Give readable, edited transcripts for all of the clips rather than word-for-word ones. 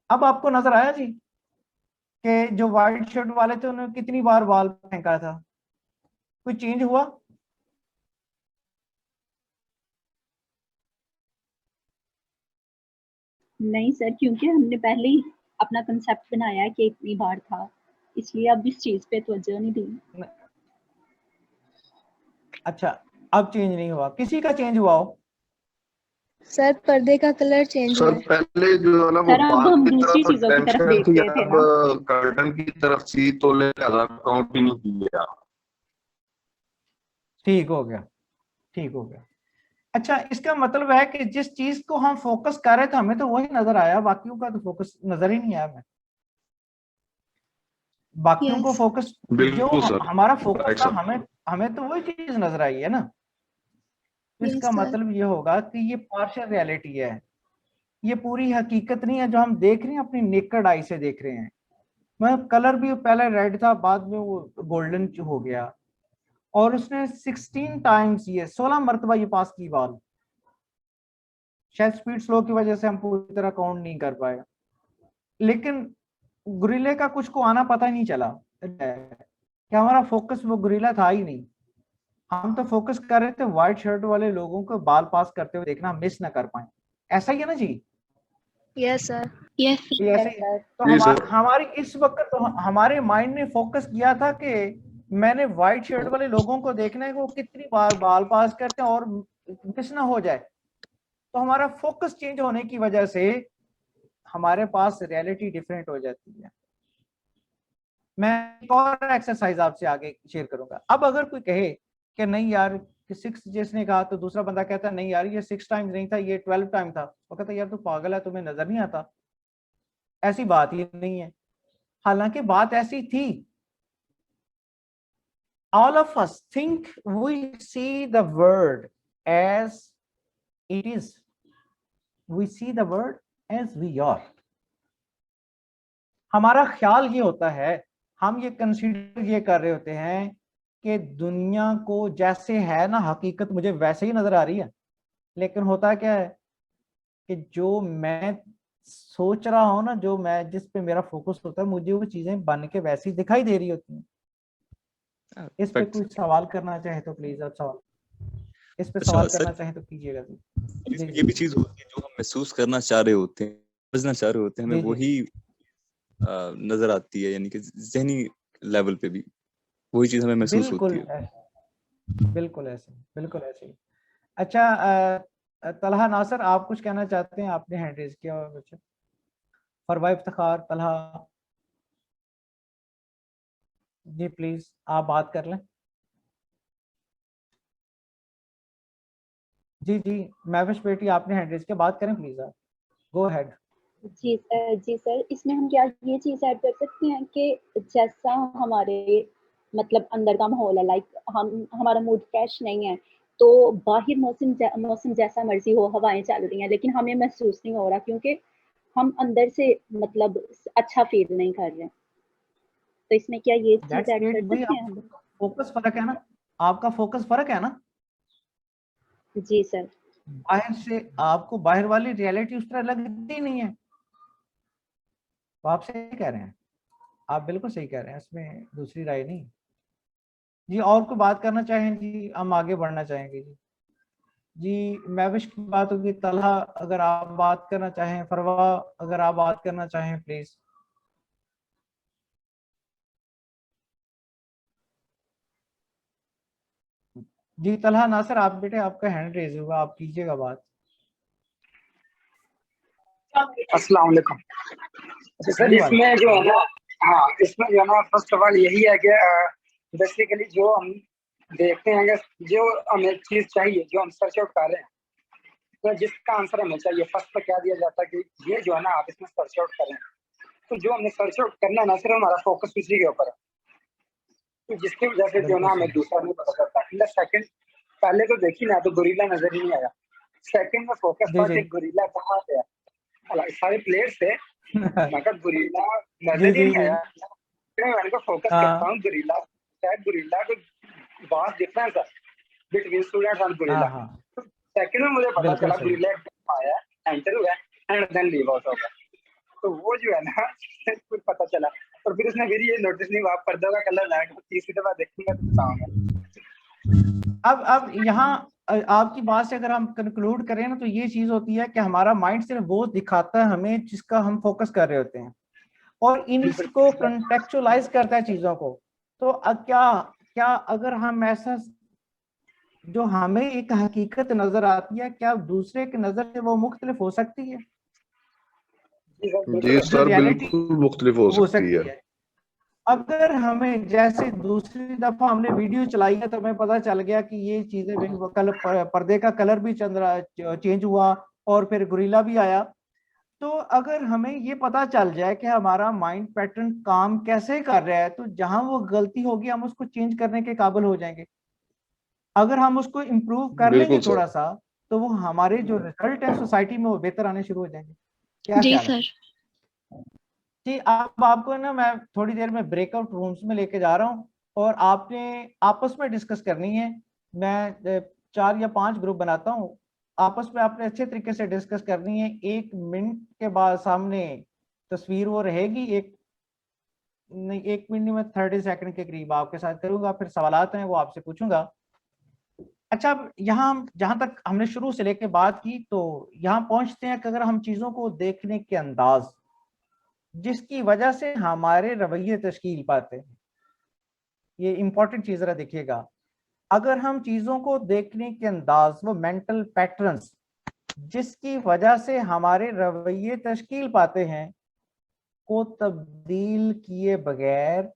अब आपको नजर आया जी कि जो व्हाइट शर्ट वाले थे उन्होंने कितनी बार बॉल फेंका था? कोई चेंज हुआ? नहीं सर, क्योंकि हमने पहले ही अपना कंसेप्ट बनाया है कि इतनी बार था, इसलिए अब इस चीज पे तवज्जो नहीं दी। अच्छा, अब चेंज नहीं हुआ, किसी का चेंज हुआ हो? सर पर्दे का कलर चेंज हुआ सर है। पहले जो है ना वो सर अब बाल हम की दूसरी तरफ चीजों की तरफ अटेंशन देख थी, रहे थे अब ना। कर्टन की तरफ थी तो लिहाजा काउंट ही नहीं किया। ठीक हो गया, ठीक हो गया। अच्छा, इसका मतलब है कि जिस चीज को हम फोकस कर रहे थे हमें तो वही नजर आया, बाकियों का तो फोकस नजर ही नहीं आया हमें। बाकियों को यस फोकस, जो बिल्कुल सर, हमारा फोकस राइट था, सर। हमें हमें तो वही चीज नजर आई है ना। इसका यस सर। मतलब ये होगा कि ये पार्शियल रियलिटी है, ये पूरी हकीकत नहीं है जो हम देख रहे हैं, अपनी नेकेड आई से देख रहे हैं। मैं कलर भी पहले रेड था, बाद में वो गोल्डन हो गया। और उसने 16 टाइम्स, ये 16 मरतबा ये पास की बॉल। शायद स्पीड स्लो की वजह से हम पूरी तरह काउंट नहीं कर पाए, लेकिन गुरिल्ले का कुछ को आना पता ही नहीं चला कि हमारा फोकस वो गुरिल्ला था ही नहीं। हम तो फोकस कर रहे थे व्हाइट शर्ट वाले लोगों को बॉल पास करते हुए देखना, मिस ना कर पाए। ऐसा ही है ना जी? Yes sir. यस ये ऐसे ही है। सर। तो जी सर। हमारी इस वक्त तो हमारे माइंड ने फोकस किया था कि मैंने व्हाइट शर्ट वाले लोगों को देखना है कि वो कितनी बार बॉल पास करते हैं और मिस ना हो जाए। तो हमारा फोकस चेंज होने की वजह से हमारे पास रियलिटी डिफरेंट हो जाती है। मैं एक और एक्सरसाइज आपसे आगे शेयर करूंगा। अब अगर कोई कहे कि नहीं यार, कि 6 जिसने कहा, तो दूसरा बंदा कहता नहीं यार ये 6 टाइम्स नहीं था, ये 12 टाइम था, वो कहता यार तू पागल है, तुम्हें नजर नहीं आता, ऐसी बात ही नहीं है। हालांकि बात ऐसी थी। All of us think we see the word as it is. We see the word as we are. हमारा ख्याल ये होता है, हम ये कंसीडर ये कर रहे होते हैं कि दुनिया को जैसे है ना, हकीकत मुझे वैसे ही नजर आ रही है। लेकिन होता क्या है कि जो मैं सोच रहा हूं ना, जो मैं जिस पे मेरा फोकस होता है, मुझे वो चीजें बन के वैसी दिखाई दे रही होती हैं। इस पे कोई सवाल करना चाहे तो प्लीज आप सवाल, इस पे अच्छा सवाल सर, करना चाहे तो कीजिएगा जी। जी इसमें ये भी चीज होती है जो हम महसूस करना चाह रहे होते हैं, समझना चाह रहे होते हैं, हमें जी जी, वही नजर आती है, यानी कि जहनी लेवल पे भी वही चीज हमें महसूस होती बिल्कुल है। बिल्कुल ऐसे, बिल्कुल ऐसे ही। अच्छा, तलहा नासर, आप कुछ कहना चाहते हैं? आपने हैंड रेज किया और कुछ फरवा इफ्तिखार तलहा, जी प्लीज आप बात कर लें। जी जी, महविश बेटी, आपने हैंड रेज किया, बात करें प्लीज, आप गो अहेड। जी सर, इसमें हम क्या ये चीज ऐड कर सकते हैं कि जैसा हमारे मतलब अंदर का माहौल है, लाइक हमारा मूड फ्रेश नहीं है, तो बाहर मौसम जैसा मर्जी हो, हवाएं चल रही हैं, लेकिन हमें महसूस नहीं हो रहा क्योंकि हम अंदर से मतलब अच्छा फील नहीं कर रहे। तो इसमें क्या ये चीज दैट्स ऐड ग्रेट। कर वही सकते हैं हम? आपका फोकस फर्क है ना, आपका फोकस फर्क है ना। जी सर। बाहर से आपको बाहर वाली रियलिटी उस तरह लगती नहीं है, तो आप सही कह रहे हैं, आप बिल्कुल सही कह रहे हैं, इसमें दूसरी राय नहीं। जी, और कोई बात करना चाहें जी? हम आगे बढ़ना चाहेंगे जी। जी, महविश की बात होगी, तलहा अगर आप बात करना चाहें, फरवा अगर आप बात करना चाहें प्लीज। जी तलहा नासर, आप बेटे, आपका हैंड रेज हुआ, आप कीजिएगा बात। अस्सलाम वालेकुम। सर जी इसमें जो है ना, हाँ इसमें जो है ना, फर्स्ट ऑफ ऑल यही है कि बेसिकली जो हम देखते हैं कि जो हमें चीज चाहिए, जो हम सर्च आउट कर रहे हैं, तो जिसका आंसर हमें चाहिए, फर्स्ट पर क्या दिया जाता है कि ये जो है ना आप इसमें सर्च आउट करें। तो जो हमने सर्च आउट करना है ना, सिर्फ हमारा फोकस उसी के ऊपर है, तो जिसकी वजह से जो है ना हमें दूसरा नहीं पता चलता। सेकंड, पहले तो देखी ना तो गोरिल्ला नजर ही नहीं आया। सेकंड में फोकस जी था जी कि गोरिल्ला कहाँ पे है, सारे प्लेयर से मैं गोरिल्ला जी नजर ही जी नहीं जी, आया। फिर मैंने को फोकस करता हाँ हूँ गोरिल्ला, शायद गोरिल्ला को बहुत डिफरेंस है बिटवीन स्टूडेंट्स एंड हाँ गोरिल्ला। हाँ, तो सेकंड में मुझे पता बिल्कुल चला सही। गोरिल्ला आया, एंटर हुआ एंड देन लीव आउट हो गया। तो वो जो है ना कुछ पता चला, और फिर उसने फिर ये नोटिस नहीं हुआ पर्दों का कलर लाइट, तीसरी दफा देखूंगा तो बताऊंगा। अब यहाँ आपकी बात से अगर हम कंक्लूड करें ना, तो ये चीज होती है कि हमारा माइंड सिर्फ वो दिखाता है हमें जिसका हम फोकस कर रहे होते हैं, और इनको कंटेक्चुअलाइज करता है चीजों को। तो क्या अगर हम ऐसा, जो हमें एक हकीकत नजर आती है, क्या दूसरे की नजर से वो मुख्तलिफ हो सकती है? जी सर, बिल्कुल मुख्तलिफ हो सकती है। अगर हमें जैसे दूसरी दफा हमने वीडियो चलाई है तो हमें पता चल गया कि ये चीजें कल पर्दे का कलर भी चेंज हुआ और फिर गुरीला भी आया, तो अगर हमें ये पता चल जाए कि हमारा माइंड पैटर्न काम कैसे कर रहा है, तो जहां वो गलती होगी हम उसको चेंज करने के काबिल हो जाएंगे। अगर हम उसको इम्प्रूव कर लेंगे थोड़ा सा, तो वो हमारे जो रिजल्ट है सोसाइटी में वो बेहतर आने शुरू हो जाएंगे। क्या जी ख्याल है? जी, अब आपको ना मैं थोड़ी देर में ब्रेकआउट रूम्स में लेके जा रहा हूँ, और आपने आपस में डिस्कस करनी है। मैं 4 या 5 ग्रुप बनाता हूँ, आपस में आपने अच्छे तरीके से डिस्कस करनी है। 1 मिनट के बाद सामने तस्वीर वो रहेगी, 1 मिनट में 30 सेकंड के करीब आपके साथ करूंगा, फिर सवालात हैं वो आपसे पूछूंगा। अच्छा, अब यहाँ जहां तक हमने शुरू से लेके बात की, तो यहाँ पहुंचते हैं कि अगर हम चीजों को देखने के अंदाज जिसकी वजह से हमारे रवैये तश्कील पाते हैं, ये इंपॉर्टेंट चीज जरा देखिएगा। अगर हम चीजों को देखने के अंदाज, वो मेंटल पैटर्न्स जिसकी वजह से हमारे रवैये तश्कील पाते हैं, को तब्दील किए बगैर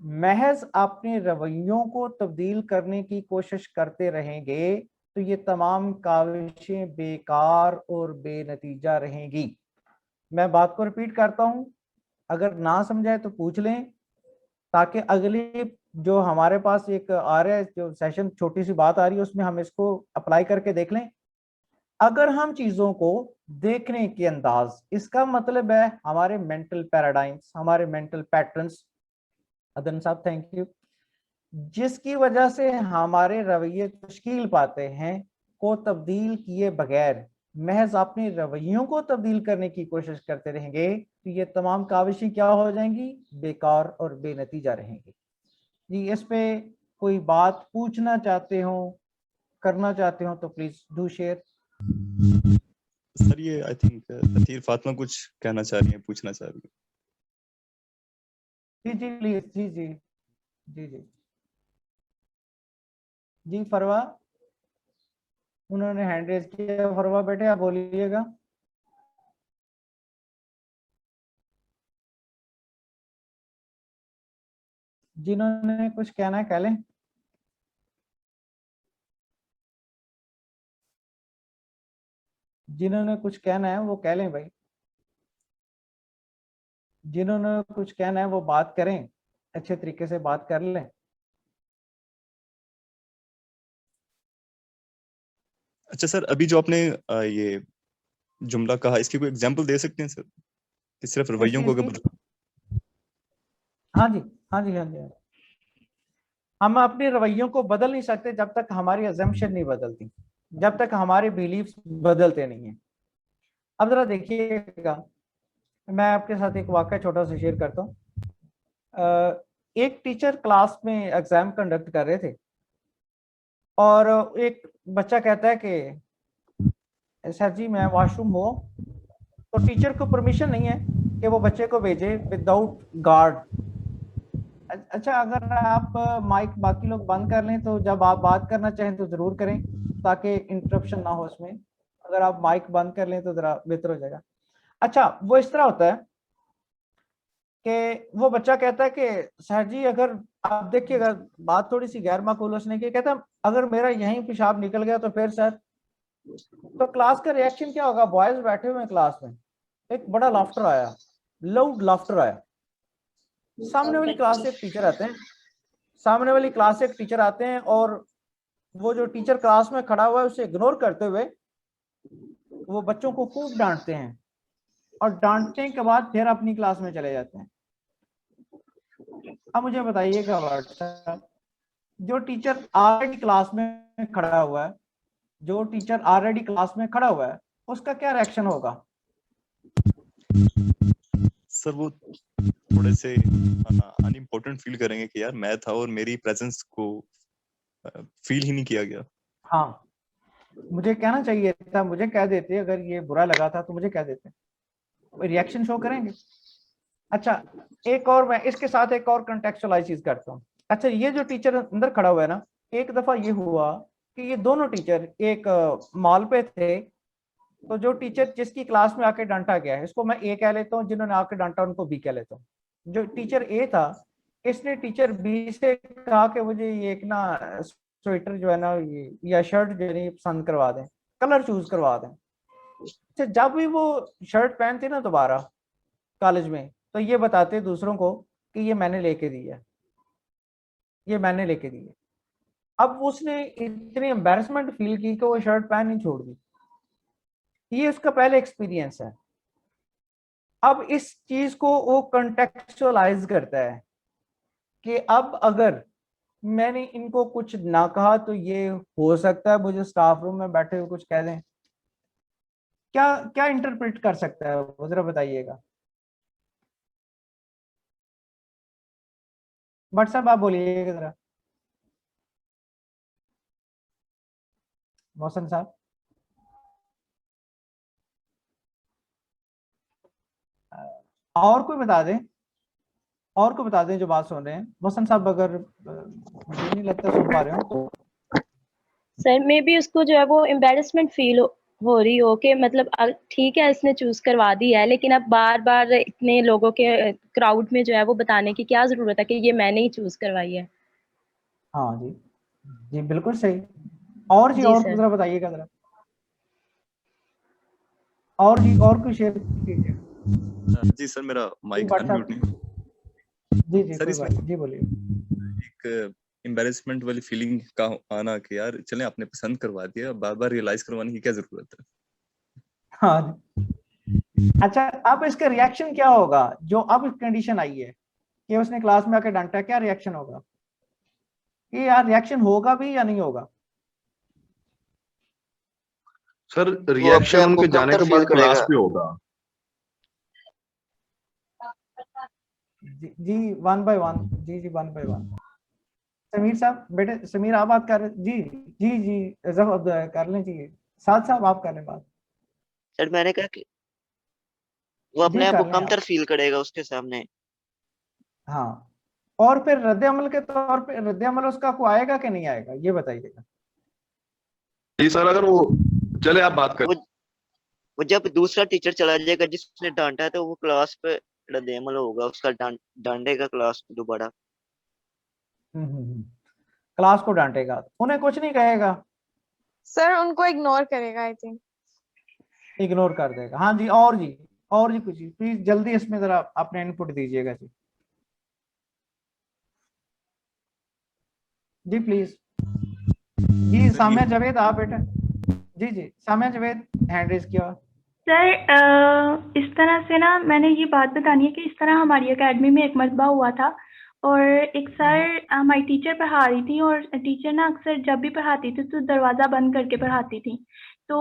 महज अपने रवैयों को तब्दील करने की कोशिश करते रहेंगे, तो ये तमाम काविशें बेकार और बेनतीजा रहेंगी। मैं बात को रिपीट करता हूं, अगर ना समझाए तो पूछ लें, ताकि अगले जो हमारे पास एक आ रहा है जो सेशन, छोटी सी बात आ रही है, उसमें हम इसको अप्लाई करके देख लें। अगर हम चीजों को देखने के अंदाज, इसका मतलब है हमारे मेंटल पैराडाइम्स, हमारे मेंटल पैटर्न्स, अदन साहब थैंक यू, जिसकी वजह से हमारे रवैये तश्कील पाते हैं, को तब्दील किए बगैर महज अपने रवैयों को तब्दील करने की कोशिश करते रहेंगे, तो ये तमाम काविशें क्या हो जाएंगी? बेकार और बेनतीजा रहेंगी। जी, इस पे कोई बात पूछना चाहते हो, करना चाहते हो तो प्लीज डू शेयर। सर ये आई थिंक ततीर फातिमा कुछ कहना चाह रही है, पूछना चाह रही है। जी प्लीज, जी जी फरवा, उन्होंने हैंड रेज किया। फरवा बेटे आप बोलिएगा। जिन्होंने कुछ कहना है कह लें। जिन्होंने कुछ कहना है वो कह लें भाई, जिन्होंने कुछ कहना है वो बात करें, अच्छे तरीके से बात कर लें। अच्छा सर, अभी जो आपने ये जुमला कहा, इसकी कोई एग्जांपल दे सकते हैं सर, कि सिर्फ रवैयों को अगर हाँ जी, हाँ जी, हाँ जी, हम अपने रवैयों को बदल नहीं सकते जब तक हमारी अजम्पशन नहीं बदलती, जब तक हमारे बिलीफ्स बदलते नहीं हैं। अब जरा देखिएगा, मैं आपके साथ एक वाक़या छोटा सा शेयर करता हूँ। एक टीचर क्लास में एग्जाम कंडक्ट कर रहे थे, और एक बच्चा कहता है कि सर जी मैं वॉशरूम हो, तो टीचर को परमिशन नहीं है कि वो बच्चे को भेजे विदाउट गार्ड। अच्छा, अगर आप माइक बाकी लोग बंद कर लें तो जब आप बात करना चाहें तो जरूर करें, ताकि इंटरप्शन ना हो उसमें। अगर आप माइक बंद कर लें तो जरा बेहतर हो जाएगा। अच्छा, वो इस तरह होता है कि वो बच्चा कहता है कि सर जी अगर आप देखिएगा, बात थोड़ी सी गैर माकूल उसने की, कहता अगर मेरा यहीं पेशाब निकल गया तो फिर सर, तो क्लास का रिएक्शन क्या होगा? बॉयज बैठे हुए हैं क्लास में, एक बड़ा लाफ्टर आया, लाउड लाफ्टर आया। सामने वाली क्लास से एक टीचर आते हैं, सामने वाली क्लास से एक टीचर आते हैं, और वो जो टीचर क्लास में खड़ा हुआ है उसे इग्नोर करते हुए वो बच्चों को खूब डांटते हैं, और डांटने के बाद फिर अपनी क्लास में चले जाते हैं। अब मुझे बताइएगा व्हाट्सएप, जो टीचर ऑलरेडी क्लास में खड़ा हुआ है, जो टीचर ऑलरेडी क्लास में खड़ा हुआ है, उसका क्या रिएक्शन होगा? सर वो थोड़े से अनइम्पोर्टेंट फील करेंगे कि यार मैं था और मेरी प्रेजेंस को फील ही नहीं किया गया। हाँ, मुझे कहना चाहिए था, मुझे कह देते, अगर ये बुरा लगा था तो मुझे कह देते, रिएक्शन शो करेंगे। अच्छा, एक और मैं इसके साथ एक और कंटेक्चुअलाइज चीज करता हूँ। अच्छा, ये जो टीचर अंदर खड़ा हुआ है ना, एक दफा ये हुआ कि ये दोनों टीचर एक मॉल पे थे, तो जो टीचर जिसकी क्लास में आके डांटा गया है, इसको मैं ए कह लेता हूँ, जिन्होंने आके डांटा उनको बी कह लेता हूँ। जो टीचर ए था, इसने टीचर बी से कहा कि मुझे ये एक ना स्वेटर जो है ना या शर्ट जो है पसंद करवा दें, कलर चूज करवा दें। अच्छा, जब भी वो शर्ट पहनते ना दोबारा कॉलेज में, तो ये बताते दूसरों को कि ये मैंने लेके दी है, ये मैंने लेके दी है। अब उसने इतनी एम्बैरेसमेंट फील की कि वो शर्ट पहन ही छोड़ दी। ये उसका पहले एक्सपीरियंस है। अब इस चीज को वो कंटेक्चुअलाइज करता है कि अब अगर मैंने इनको कुछ ना कहा तो ये हो सकता है मुझे स्टाफ रूम में बैठे हुए कुछ कह दें। क्या क्या इंटरप्रेट कर सकता है वो, जरा बताइएगा। बट साहब आप बोलिएगा जरा, मोहसन साहब। और कोई बता दें, और को बता दें जो बात सुन रहे हैं। मोहसन साहब, अगर मुझे नहीं लगता सुन पा रहे हो। सर मे बी उसको जो है वो एम्बेरसमेंट फील हो रही हो कि मतलब ठीक है इसने चूज करवा दी है, लेकिन अब बार बार इतने लोगों के क्राउड में जो है वो बताने की क्या जरूरत है कि ये मैंने ही चूज करवाई है। हाँ जी, जी बिल्कुल सही। और जी, जी और सर। जरा बताइएगा जरा, और जी, और कुछ शेयर कीजिए। जी सर, मेरा माइक बट अनम्यूट साहब, नहीं। जी जी सर कोई इसमें बात नहीं, जी बोलिए। एक एम्बैरेसमेंट वाली फीलिंग का आना कि यार चलें आपने पसंद करवा दिया, बार बार रियलाइज करवाने की क्या जरूरत है। हाँ जी। अच्छा, अब इसका रिएक्शन क्या होगा जो अब कंडीशन आई है कि उसने क्लास में आके डांटा, क्या रिएक्शन होगा? ये यार रिएक्शन होगा भी या नहीं होगा? सर वो अपने रिएक्शन आप को उनके जाने कमतर के फील बाद क्लास करेगा। पे होगा। जी वन बाय वन, जी जी वन बाय वन। समीर साहब, बेटे समीर आप बात कर रहे, जी जी जी जब कर लें जी, साथ साहब आप कर लें बात। सर मैंने कहा कि वो जी अपने आप को कर लें कमतर आप। फील करेगा उसके सामने। हाँ, और फिर रद्द अमल के तौर पे रद्द अमल उसका को आएगा कि नहीं आएगा, ये बताइएगा। जी सर, अगर वो चले आप बात करें। वो वो जब दूसरा टीचर चला जाएगा जिसने डांटा है तो वो क्लास पे रद्देमल होगा उसका, डांटेगा क्लास को दोबारा। क्लास को डांटेगा, उन्हें कुछ नहीं कहेगा, सर उनको इग्नोर करेगा आई थिंक। इग्नोर कर देगा। हाँ जी, और जी कुछ प्लीज जल्दी इसमें जरा अपने इनपुट दीजिएगा जी, जी प्लीज। जी सर साम्या ये जावेद आप बेटा, जी जी साम्या जावेद हैंड रेज किया। सर इस तरह से ना मैंने ये बात बतानी है कि इस तरह हमारी एकेडमी में एक मरतबा हुआ था और एक सर हमारी टीचर पढ़ा रही थी और टीचर ना अक्सर जब भी पढ़ाती थी तो दरवाज़ा बंद करके पढ़ाती थी। तो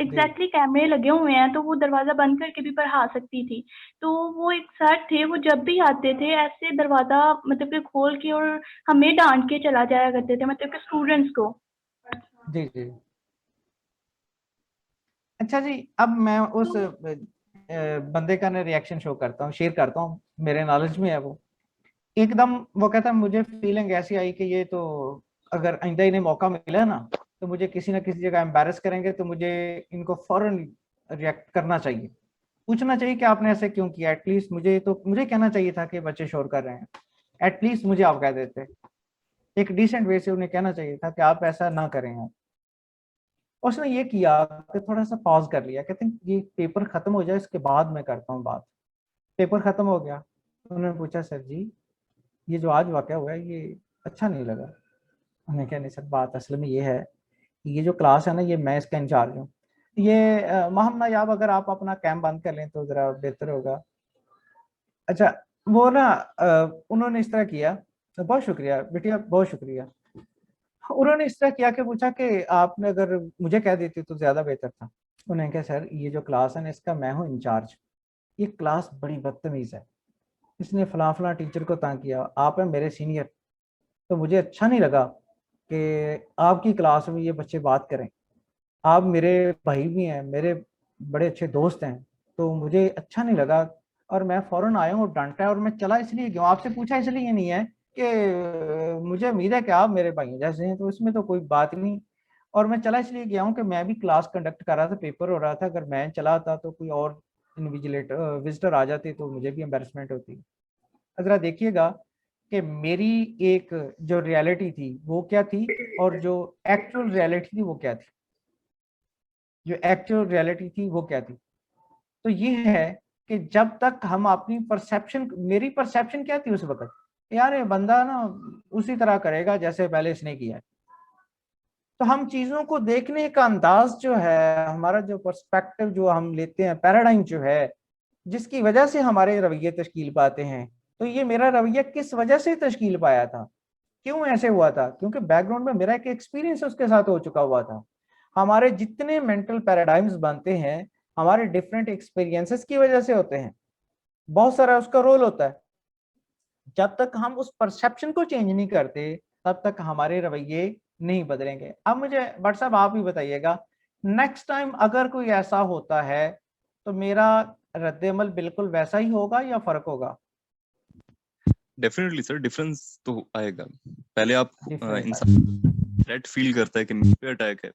एग्जैक्टली कैमरे लगे हुए हैं तो वो दरवाज़ा बंद करके भी पढ़ा सकती थी। तो वो एक सर थे, वो जब भी आते थे ऐसे दरवाज़ा मतलब कि खोल के और हमें डांट के चला जाया करते थे, मतलब कि स्टूडेंट्स को। जी जी। अच्छा जी, अब मैं उस बंदे का ना रिएक्शन शो करता हूँ, शेयर करता हूँ, मेरे नॉलेज में है वो। एकदम वो कहता है मुझे फीलिंग ऐसी आई कि ये तो अगर आइंदा इन्हें मौका मिला ना तो मुझे किसी ना किसी जगह एम्बैरस करेंगे, तो मुझे इनको फौरन रिएक्ट करना चाहिए, पूछना चाहिए कि आपने ऐसे क्यों किया। एटलीस्ट मुझे कहना चाहिए था कि बच्चे शोर कर रहे हैं, एटलीस्ट मुझे आप कह देते, एक डिसेंट वे से उन्हें कहना चाहिए था कि आप ऐसा ना करें आप। उसने ये किया कि थोड़ा सा पॉज कर लिया, कहते हैं ये पेपर खत्म हो जाए इसके बाद मैं करता हूँ बात। पेपर खत्म हो गया, उन्होंने पूछा सर जी ये जो आज वाकया हुआ है ये अच्छा नहीं लगा। उन्होंने कहा नहीं सर, बात असल में ये है कि ये जो क्लास है ना ये मैं इसका इंचार्ज हूँ। ये मोहम्मद याब, अगर आप अपना कैम बंद कर लें तो जरा बेहतर होगा। अच्छा, वो ना उन्होंने इस तरह किया, बहुत शुक्रिया बिटिया, बहुत शुक्रिया। उन्होंने इस तरह किया कि पूछा कि आपने अगर मुझे कह देती तो ज्यादा बेहतर था। उन्होंने कहा सर ये जो क्लास है ना इसका मैं हूँ इंचार्ज, ये क्लास बड़ी बदतमीज है, इसने फलां फलां टीचर को तंग किया, आप हैं मेरे सीनियर, तो मुझे अच्छा नहीं लगा कि आपकी क्लास में ये बच्चे बात करें, आप मेरे भाई भी हैं, मेरे बड़े अच्छे दोस्त हैं, तो मुझे अच्छा नहीं लगा और मैं फौरन आया हूँ, डांटा और मैं चला इसलिए गया, आपसे पूछा इसलिए नहीं है कि मुझे उम्मीद है कि आप मेरे भाई जैसे हैं, तो इसमें तो कोई बात नहीं। और मैं चला इसलिए गया हूँ कि मैं भी क्लास कंडक्ट कर रहा था, पेपर हो रहा था, अगर मैं चला था तो कोई और इन्विजिलेटर विजिटर आ जाते तो मुझे भी एम्बेरसमेंट होती। जरा देखिएगा कि मेरी एक जो रियलिटी थी वो क्या थी और जो एक्चुअल रियलिटी थी वो क्या थी, जो एक्चुअल रियलिटी थी वो क्या थी। तो ये है कि जब तक हम अपनी परसेप्शन, मेरी परसेप्शन क्या थी उस वक्त, यार ये बंदा ना उसी तरह करेगा जैसे पहले इसने किया है। तो हम चीजों को देखने का अंदाज जो है, हमारा जो पर्सपेक्टिव जो हम लेते हैं, पैराडाइम जो है, जिसकी वजह से हमारे रवैये तश्कील पाते हैं। तो ये मेरा रवैया किस वजह से तश्कील पाया था, क्यों ऐसे हुआ था, क्योंकि बैकग्राउंड में मेरा एक एक्सपीरियंस उसके साथ हो चुका हुआ था। हमारे जितने मेंटल पैराडाइम्स बनते हैं हमारे डिफरेंट एक्सपीरियंसेस की वजह से होते हैं, बहुत सारा उसका रोल होता है। जब तक हम उस परसेप्शन को चेंज नहीं करते तब तक हमारे रवैये नहीं बदलेंगे। अब मुझे भट्ट साहब आप ही बताइएगा, नेक्स्ट टाइम अगर कोई ऐसा होता है तो मेरा रद्द-ए-अमल बिल्कुल वैसा ही होगा या फर्क होगा? डेफिनेटली सर, डिफरेंस तो आएगा। पहले आप Different इंसान थ्रेट फील करता है कि मुझ पे अटैक है,